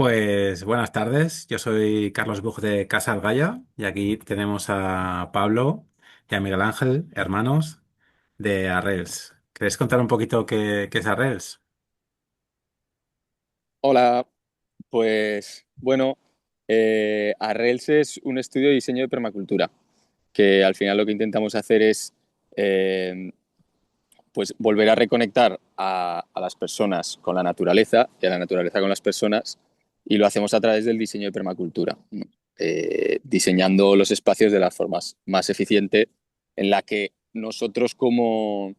Pues buenas tardes, yo soy Carlos Buj de Casa El Gallo y aquí tenemos a Pablo y a Miguel Ángel, hermanos de Arrels. ¿Queréis contar un poquito qué es Arrels? Hola, pues bueno, Arrels es un estudio de diseño de permacultura, que al final lo que intentamos hacer es eh, pues volver a reconectar a las personas con la naturaleza y a la naturaleza con las personas, y lo hacemos a través del diseño de permacultura, ¿no? Diseñando los espacios de las formas más eficientes en la que nosotros como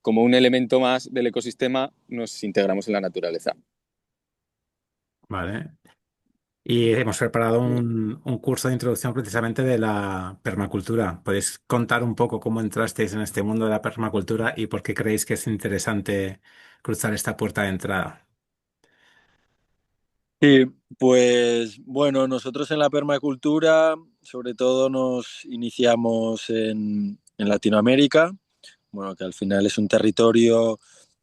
un elemento más del ecosistema nos integramos en la naturaleza. Vale. Y hemos preparado un curso de introducción precisamente de la permacultura. ¿Podéis contar un poco cómo entrasteis en este mundo de la permacultura y por qué creéis que es interesante cruzar esta puerta de entrada? Sí, pues bueno, nosotros en la permacultura sobre todo nos iniciamos en Latinoamérica, bueno, que al final es un territorio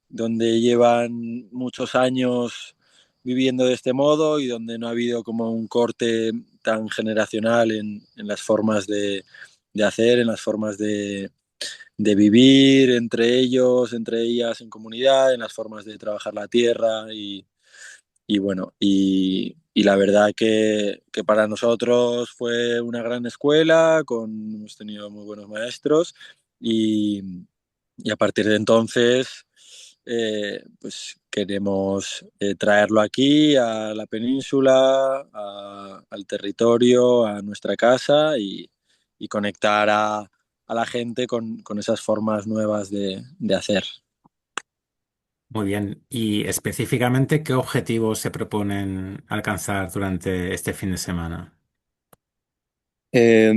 donde llevan muchos años viviendo de este modo y donde no ha habido como un corte tan generacional en las formas de hacer, en las formas de vivir entre ellos, entre ellas en comunidad, en las formas de trabajar la tierra y bueno, y la verdad que para nosotros fue una gran escuela, hemos tenido muy buenos maestros y, y a partir de entonces pues queremos traerlo aquí a la península, al territorio, a nuestra casa y conectar a la gente con esas formas nuevas de hacer. Muy bien. Y específicamente, ¿qué objetivos se proponen alcanzar durante este fin de semana? Eh,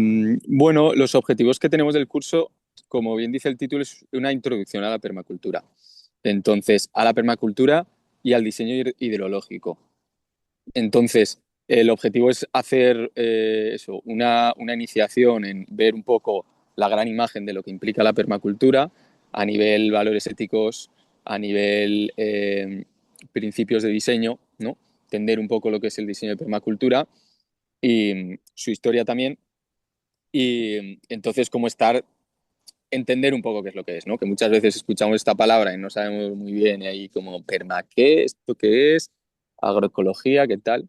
bueno, los objetivos que tenemos del curso, como bien dice el título, es una introducción a la permacultura. Entonces, a la permacultura y al diseño hidrológico. Entonces, el objetivo es hacer eso, una iniciación en ver un poco la gran imagen de lo que implica la permacultura a nivel valores éticos, a nivel principios de diseño, ¿no? Entender un poco lo que es el diseño de permacultura y su historia también, y entonces como entender un poco qué es lo que es, ¿no? Que muchas veces escuchamos esta palabra y no sabemos muy bien, y ahí como, ¿perma qué? ¿Esto qué es? ¿Agroecología? ¿Qué tal?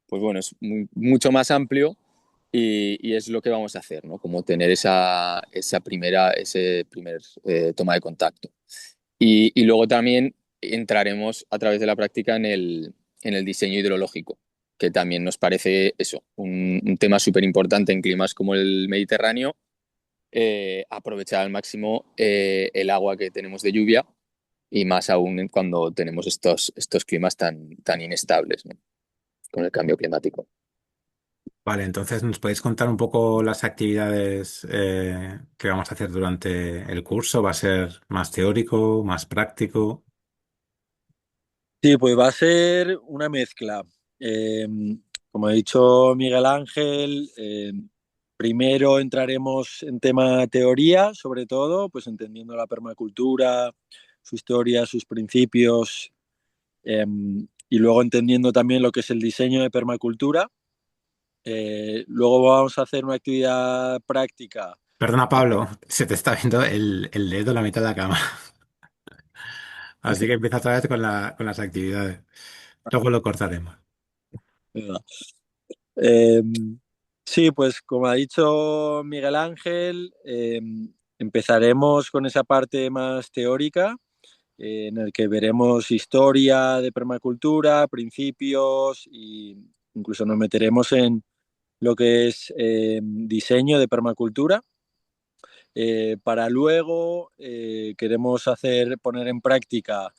Pues bueno, es mucho más amplio y es lo que vamos a hacer, ¿no? Como tener ese primer toma de contacto. Y luego también entraremos a través de la práctica en el diseño hidrológico, que también nos parece eso, un tema súper importante en climas como el Mediterráneo, aprovechar al máximo el agua que tenemos de lluvia y más aún cuando tenemos estos climas tan inestables, ¿no? Con el cambio climático. Vale, entonces ¿nos podéis contar un poco las actividades que vamos a hacer durante el curso? ¿Va a ser más teórico, más práctico? Sí, pues va a ser una mezcla. Eh, Como ha dicho Miguel Ángel, primero entraremos en tema teoría, sobre todo, pues entendiendo la permacultura, su historia, sus principios, eh, y luego entendiendo también lo que es el diseño de permacultura. Luego vamos a hacer una actividad práctica. Perdona, Pablo, se te está viendo el dedo en la mitad de la cámara. Así que empieza otra vez con con las actividades. Luego lo cortaremos. Eh, sí, pues como ha dicho Miguel Ángel, empezaremos con esa parte más teórica, en el que veremos historia de permacultura, principios e incluso nos meteremos en lo que es diseño de permacultura. Para luego queremos poner en práctica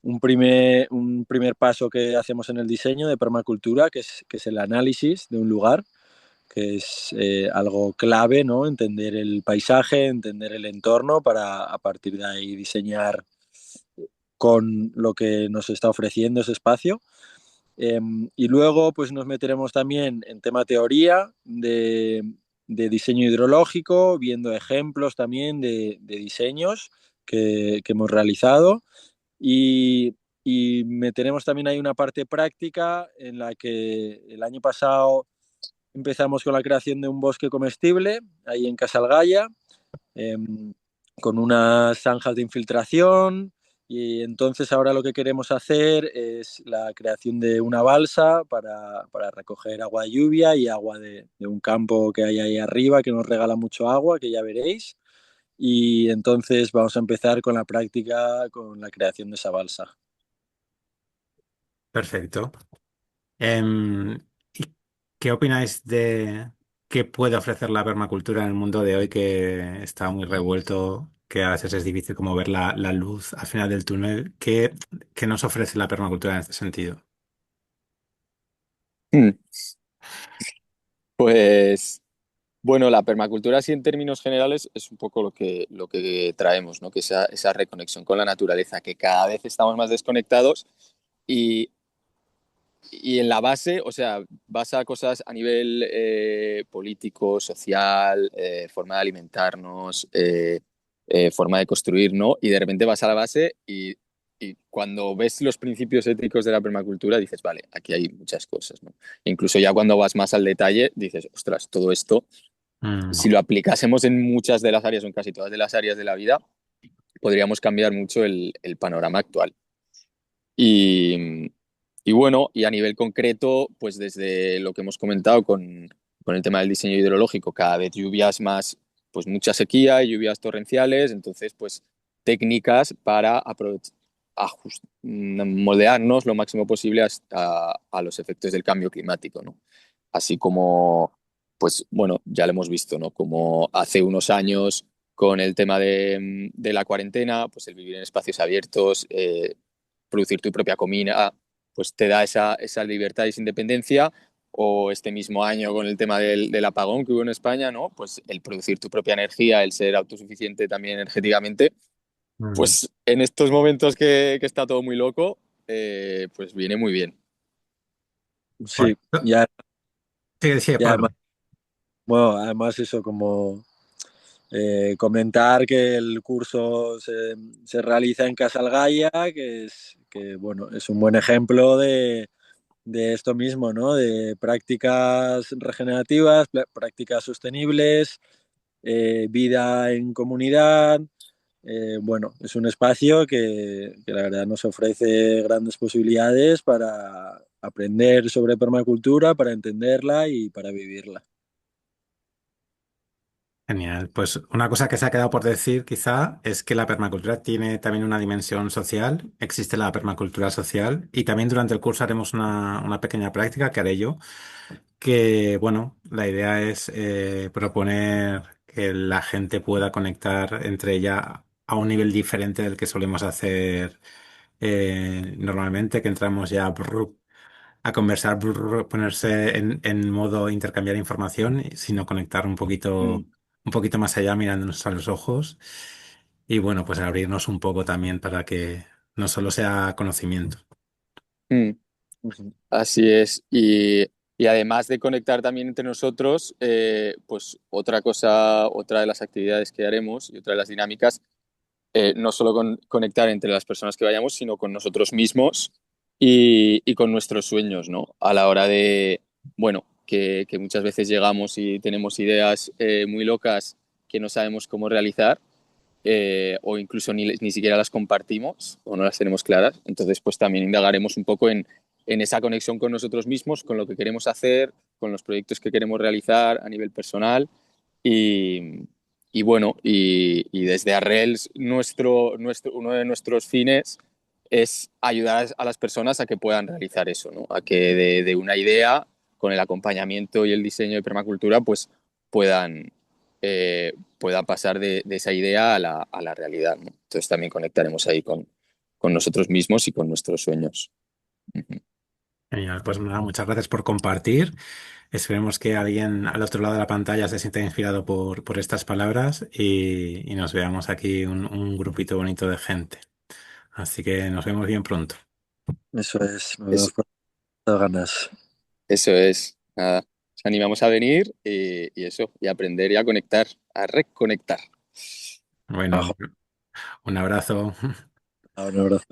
un primer paso que hacemos en el diseño de permacultura, que es el análisis de un lugar, que es algo clave, ¿no? Entender el paisaje, entender el entorno para a partir de ahí diseñar con lo que nos está ofreciendo ese espacio. Y luego pues nos meteremos también en tema teoría de diseño hidrológico, viendo ejemplos también de diseños que hemos realizado. Y y tenemos también ahí una parte práctica en la que el año pasado empezamos con la creación de un bosque comestible ahí en Casalgaya, eh, con unas zanjas de infiltración. Y entonces ahora lo que queremos hacer es la creación de una balsa para recoger agua de lluvia y agua de un campo que hay ahí arriba que nos regala mucho agua, que ya veréis. Y entonces vamos a empezar con la práctica, con la creación de esa balsa. Perfecto. ¿Y qué opináis de qué puede ofrecer la permacultura en el mundo de hoy que está muy revuelto, que a veces es difícil como ver la luz al final del túnel? ¿Qué nos ofrece la permacultura en este sentido? Mm, Pues bueno, la permacultura así en términos generales es un poco lo que traemos, ¿no? Que esa reconexión con la naturaleza, que cada vez estamos más desconectados y, y en la base, o sea, basa cosas a nivel político, social, forma de alimentarnos, forma de construir, ¿no? Y de repente vas a la base y cuando ves los principios éticos de la permacultura dices, vale, aquí hay muchas cosas, ¿no? Incluso ya cuando vas más al detalle dices, ostras, todo esto, Mm, si lo aplicásemos en muchas de las áreas o en casi todas de las áreas de la vida, podríamos cambiar mucho el panorama actual. Y, y bueno, y a nivel concreto, pues desde lo que hemos comentado con el tema del diseño hidrológico, cada vez lluvias más, pues mucha sequía y lluvias torrenciales, entonces pues técnicas para moldearnos lo máximo posible a los efectos del cambio climático, ¿no? Así como, pues bueno, ya lo hemos visto, ¿no? Como hace unos años con el tema de la cuarentena, pues el vivir en espacios abiertos, producir tu propia comida, pues te da esa libertad y esa independencia. O este mismo año con el tema del apagón que hubo en España, ¿no? Pues el producir tu propia energía, el ser autosuficiente también energéticamente, mm. pues en estos momentos que está todo muy loco, pues viene muy bien. Sí, Correcto. ya, Sí, sí, ya Pablo. además, bueno, además eso como comentar que el curso se realiza en Casalgaya, que bueno, es un buen ejemplo de esto mismo, ¿no? De prácticas regenerativas, prácticas sostenibles, vida en comunidad. Bueno, es un espacio que la verdad nos ofrece grandes posibilidades para aprender sobre permacultura, para entenderla y para vivirla. Genial. Pues una cosa que se ha quedado por decir quizá es que la permacultura tiene también una dimensión social. Existe la permacultura social y también durante el curso haremos una pequeña práctica que haré yo, que bueno, la idea es proponer que la gente pueda conectar entre ella a un nivel diferente del que solemos hacer normalmente, que entramos ya a conversar, ponerse en modo intercambiar información, sino conectar Mm, un poquito más allá mirándonos a los ojos y bueno, pues abrirnos un poco también para que no solo sea conocimiento. mm. Ujú. Así es. Y además de conectar también entre nosotros, pues otra cosa, otra de las actividades que haremos y otra de las dinámicas, no solo conectar entre las personas que vayamos, sino con nosotros mismos y con nuestros sueños, ¿no? A la hora de, bueno, que muchas veces llegamos y tenemos ideas muy locas que no sabemos cómo realizar, o incluso ni siquiera las compartimos o no las tenemos claras. Entonces, pues también indagaremos un poco en esa conexión con nosotros mismos, con lo que queremos hacer, con los proyectos que queremos realizar a nivel personal y bueno, y desde Arrels uno de nuestros fines es ayudar a las personas a que puedan realizar eso, ¿no? A que de una idea, con el acompañamiento y el diseño de permacultura, pues puedan, puedan pasar de esa idea a la realidad, ¿no? Entonces también conectaremos ahí con nosotros mismos y con nuestros sueños. Ujú. Genial, pues nada, muchas gracias por compartir. Esperemos que alguien al otro lado de la pantalla se sienta inspirado por estas palabras y nos veamos aquí un grupito bonito de gente. Así que nos vemos bien pronto. Eso es, me veo Es, con muchas ganas. eso es. Nada. Os animamos a venir y eso, y a aprender y a conectar, a reconectar. Bueno, Ajo, un abrazo. un abrazo.